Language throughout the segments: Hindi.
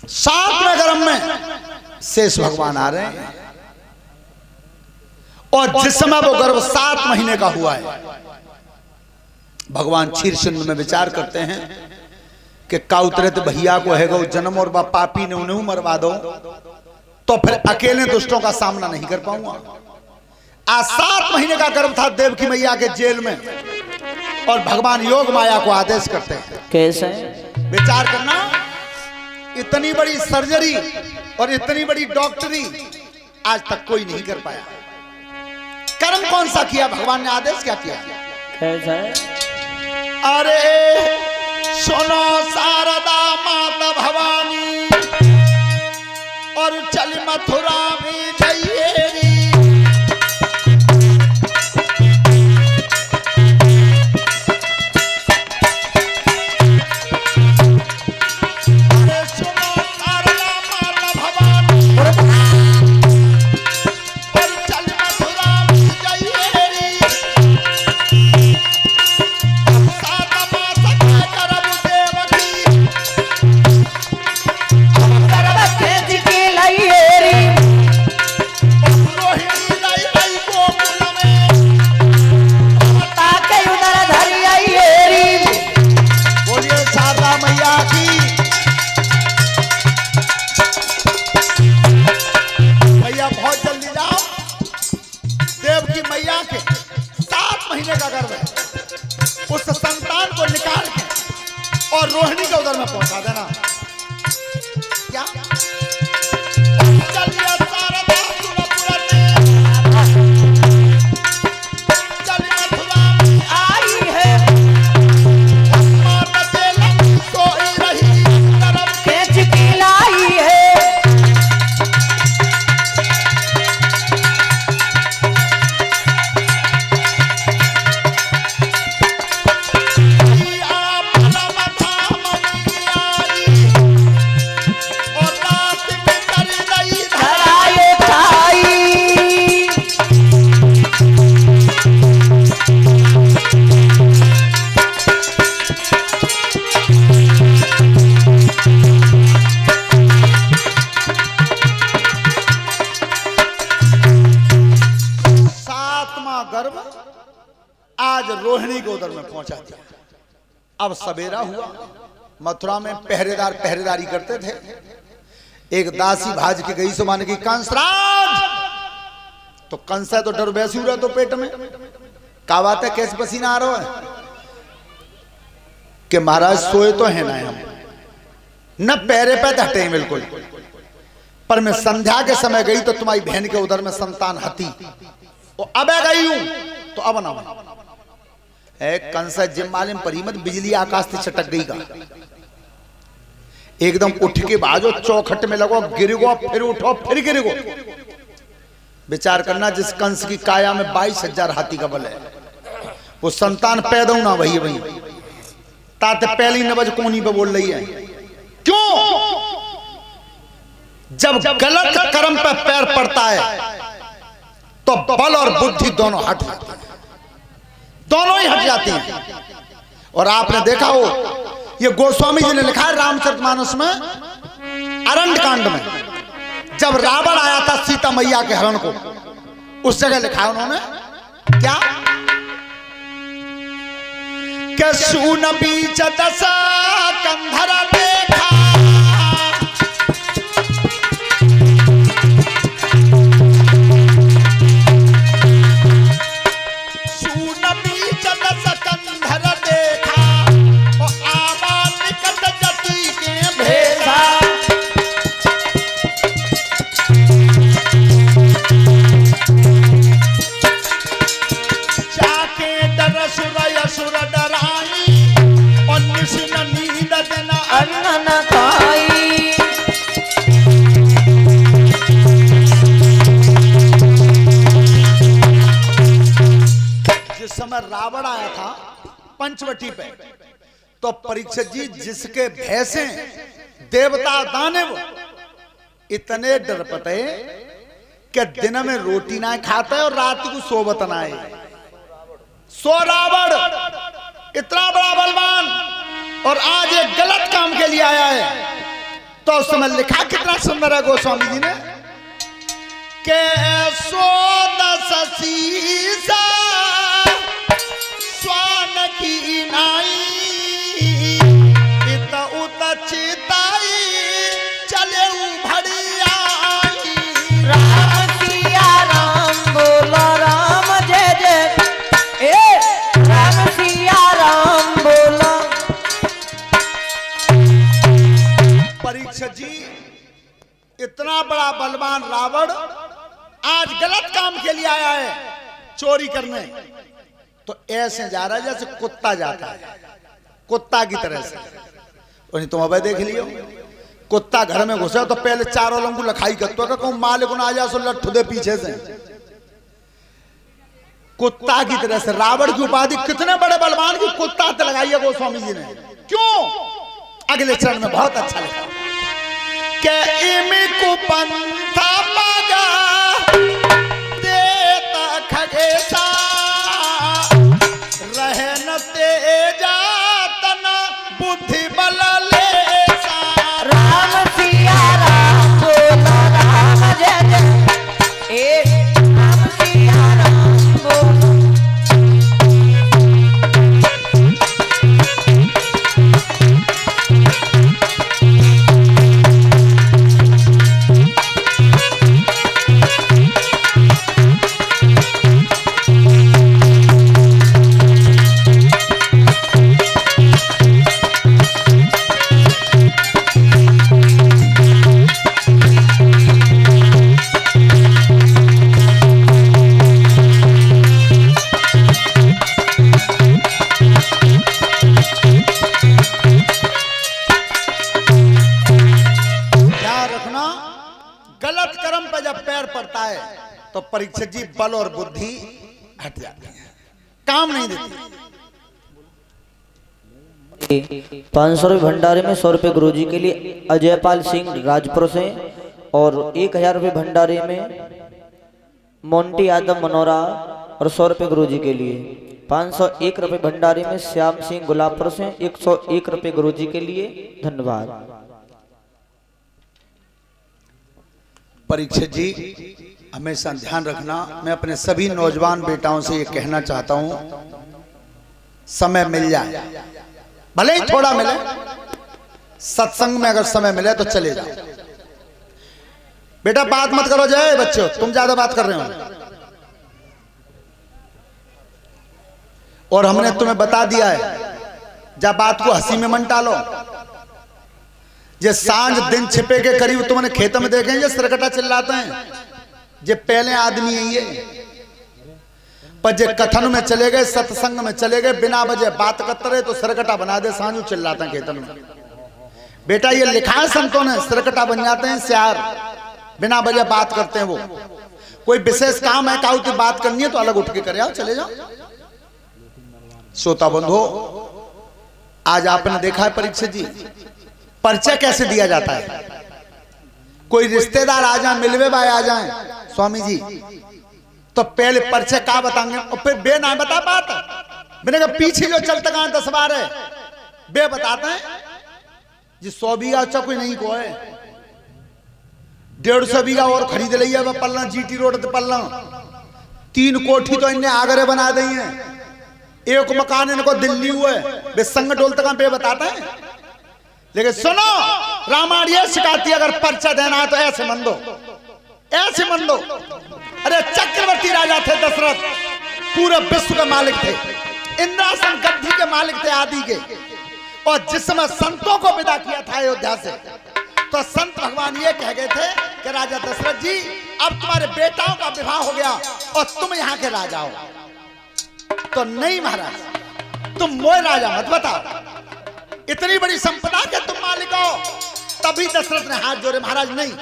सातवें गर्भ में शेष भगवान आ रहे हैं और जिस समय वो गर्भ 7 महीने का हुआ है, भगवान क्षीरसिंधु में विचार करते हैं कि काउतरे तो भैया को है गो जन्म और बा पापी ने उन्हें मरवा दो तो फिर अकेले दुष्टों का सामना नहीं कर पाऊंगा। आज 7 महीने का गर्भ था देवकी मैया के जेल में और भगवान योग माया को आदेश करते हैं। कैसे? विचार करना, इतनी बड़ी सर्जरी और इतनी बड़ी डॉक्टरी आज तक कोई नहीं कर पाया। कर्म कौन सा किया? भगवान ने आदेश क्या किया? कैसे? अरे सुनो शारदा माता भवानी और चल मथुरा में जाइए रे। उस संतान को निकाल के और रोहिणी के उधर में पहुंचा देना। क्या आज रोहिणी के उधर में पहुंचा दिया। अब सवेरा हुआ, मथुरा में पहरेदार पहरेदारी करते थे। एक दासी भाज के गई सो माने की कंसराज, तो कंसा तो डर बैसी रहा तो पेट में का बात है, कैसे पसीना आ रहा है कि महाराज सोए तो है ना, हम न पैरे पे हटे बिल्कुल, पर मैं संध्या के समय गई तो तुम्हारी बहन के उधर में संतान हती, वो अब गई हूं तो अब ना है। कंसा जिम मालिम परिमत बिजली आकाश से चटक गई का, एकदम उठ के बाजो चौखट में लगो, गिर गो फिर उठो फिर गिर गो। विचार करना, जिस कंस की काया में 22,000 हाथी का बल है, वो संतान पैदा ना वही वही ताते पहली नबज कोनी पे बोल रही है। क्यों? जब गलत कर्म पे पैर पड़ता है तो बल और बुद्धि दोनों हट जाते हैं, दोनों ही हट जाती हैं। और आपने देखा हो, ये गोस्वामी जी ने लिखा है रामचरितमानस में अरण्य कांड में, जब रावण आया था सीता मैया के हरण को, उस जगह लिखा है उन्होंने क्या कि सून बीच दशा कंधर देखा, रावण आया था पंचवटी पे, तो परीक्षित जी जिसके भैंसे देवता दानव इतने डरपते कि दिन में रोटी ना खाता है और रात को सोबत ना है। सो रावण इतना बड़ा बलवान और आज एक गलत काम के लिए आया है, तो उस समय लिखा कितना सुंदर है गोस्वामी जी ने के सोदस सीसा स्वान की नाई इत उत चिताई चले उभड़िया राम सिया राम बोलो राम जय जय ए राम सिया राम बोलो। परीक्षित जी इतना बड़ा बलवान रावण आज गलत काम के लिए आया है, चोरी करने, तो ऐसे जा रहा है जैसे कुत्ता जाता है, कुत्ता की तरह से। और तुम अब देख लियो, कुत्ता घर में घुसे तो पहले चारों लोगों को लखाई करता है, कहूं मालिक ना आ जा सो लट्ठू दे पीछे से, कुत्ता की तरह से। रावण की उपाधि कितने बड़े बलवान की कुत्ता ते लगाई है गोस्वामी जी ने। क्यों? अगले चरण में बहुत अच्छा लिखा के इमी कुपंथा पागा देता खगेसा रहे न तेजा तन बुद्धि बल लेसा। राम सिया राम बोलो राम जय जय ए राम सिया राम बोलो। गलत कर्म पर जब पैर पड़ता है तो परीक्षित जी बल और बुद्धि हट जाती है, काम नहीं देती। 500 रुपये भंडारे में 100 रुपये गुरु जी के लिए अजयपाल सिंह राजपुर से, और 1000 रुपये भंडारे में मोंटी यादव मनोरा और 100 रुपये गुरु जी के लिए। 501 रुपये भंडारे में श्याम सिंह गुलाबपुर से 101 रुपये गुरु जी के लिए। धन्यवाद। परीक्षित जी हमेशा ध्यान रखना, मैं अपने सभी नौजवान बेटाओं से ये कहना चाहता हूं, समय मिल जाए, भले ही थोड़ा मिले, सत्संग में अगर समय मिले तो चले जाओ। बेटा बात मत करो जय बच्चों, तुम ज्यादा बात कर रहे हो। और हमने तुम्हें बता दिया है, जब बात को हंसी में मन टालो। जे सांझ दिन छिपे के करीब तुमने खेत में देखेंगे सरकटा चिल्लाते हैं, जे पहले आदमी है ये। पर जे कथन में चले गए, सत्संग में चले गए, बिना वजह बात करते रहे तो सरकटा बना दे, सांझू चिल्लाते हैं खेतन में। बेटा ये लिखा है संतों ने, सरकटा बन जाते हैं सियार, बिना वजह बात करते हैं। वो कोई विशेष काम है, काऊ की बात करनी है तो अलग उठ के करे आओ, चले जाओ। श्रोता बंधो, आज आपने देखा है परीक्षित जी परिचय कैसे दिया जाता है। कोई रिश्तेदार आ जाए, मिलवे भाई आ जाए स्वामी जी, तो पहले परिचय का बताएंगे और फिर बे ना बता पाता, मैंने कहा पीछे जो चलते कहां 10 बार है बे बताते हैं जी। 100 बीघा अच्छा कोई नहीं को है, 150 बीघा और खरीद लिया वह पल्ला जीटी रोड पे पल्ला। 3 कोठी तो इन्हें आगरे बना दी है, 1 मकान इनको दिल्ली हुए, वे संग डोलते कहां बे बताते हैं। लेकिन सुनो, रामायण ये सिखाती है अगर परिचय देना है तो ऐसे मन दो, ऐसे मन दो। अरे चक्रवर्ती राजा थे दशरथ, पूरे विश्व के मालिक थे, इंद्रासन गद्दी के मालिक थे आदि के। और जिस समय संतों को विदा किया था अयोध्या से, तो संत भगवान ये कह गए थे कि राजा दशरथ जी अब तुम्हारे बेटाओं का विवाह हो गया और तुम यहाँ के राजा हो। तो नहीं महाराज, तुम मोए राजा मत बताओ, इतनी बड़ी संपदा के तुम मालिक हो। तभी दशरथ ने हाथ जोड़े, महाराज नहीं,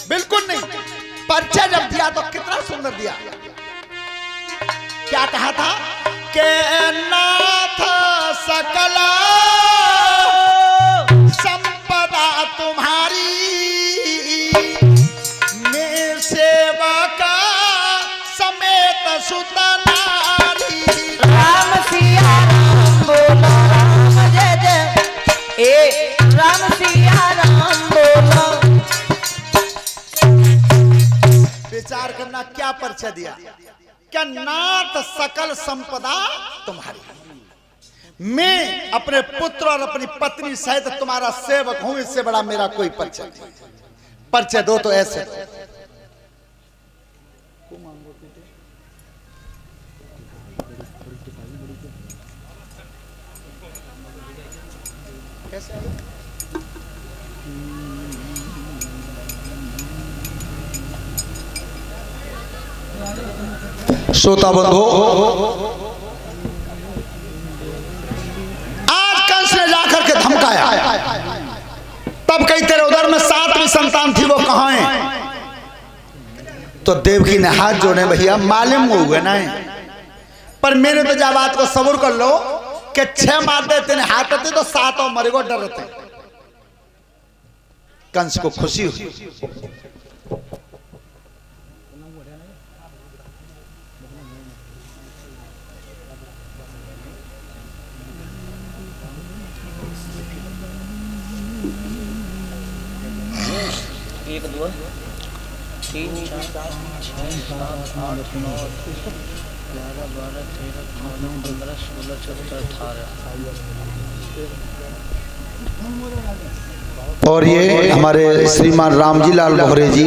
बिल्कुल नहीं। परिचय जब दिया तो कितना सुंदर दिया, क्या कहा था के नाथ सकला संपदा तुम्हारी में सेवका समेत सुत नारी। राम सिया राम बोलो राम जय जय ए राम सिया राम बोलो। परिचय दिया, क्या नाथ सकल संपदा तुम्हारी, मैं अपने पुत्र और अपनी पत्नी सहित तुम्हारा सेवक हूं, इससे बड़ा मेरा कोई परिचय नहीं। परिचय दो तो ऐसे श्रोता बंधु, आज कंस ने जाकर के धमकाया, तब कही तेरे उधर में 7वीं संतान थी, वो कहां है? तो देवकी ने हाथ जोड़े, भैया मालूम हुए ना, पर मैंने तो जब बात को सब्र कर लो कि 6 मार देते ने हाथ होते तो 7 और मरे को डरते। कंस को खुशी हुई। एक 2 3 4 5 6 7 8 9 11 12 13 14 15 16 17 18। और ये हमारे श्रीमान रामजी लाल मोहरे जी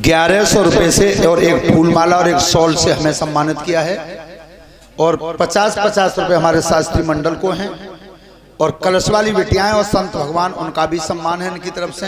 1100 रुपए से और एक फूलमाला और एक शॉल से हमें सम्मानित किया है, और 50-50 रुपए हमारे शास्त्री मंडल को हैं, और कलश वाली बिटियाएं और संत भगवान उनका भी सम्मान है इनकी तरफ से।